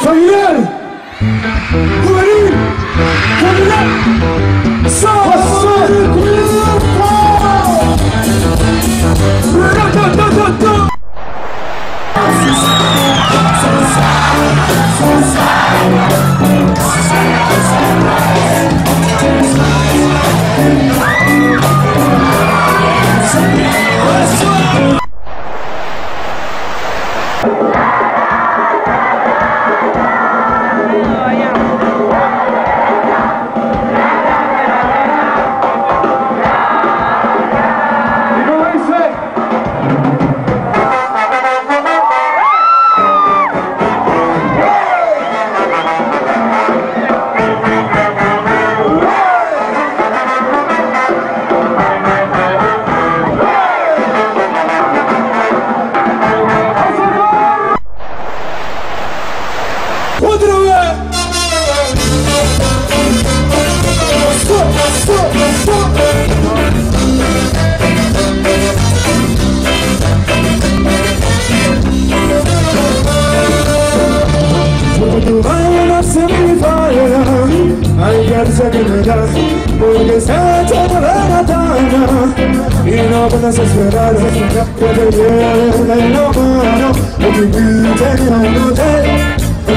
familiar, juvenil, familiar, otra vez. Tu baile hace mi falla, hay fuerza que me das, porque se echa por la batalla y no puedes esperar que te lleve de la mano o que invite a un hotel.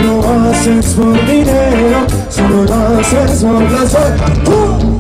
No lo haces por dinero, solo lo haces por placer.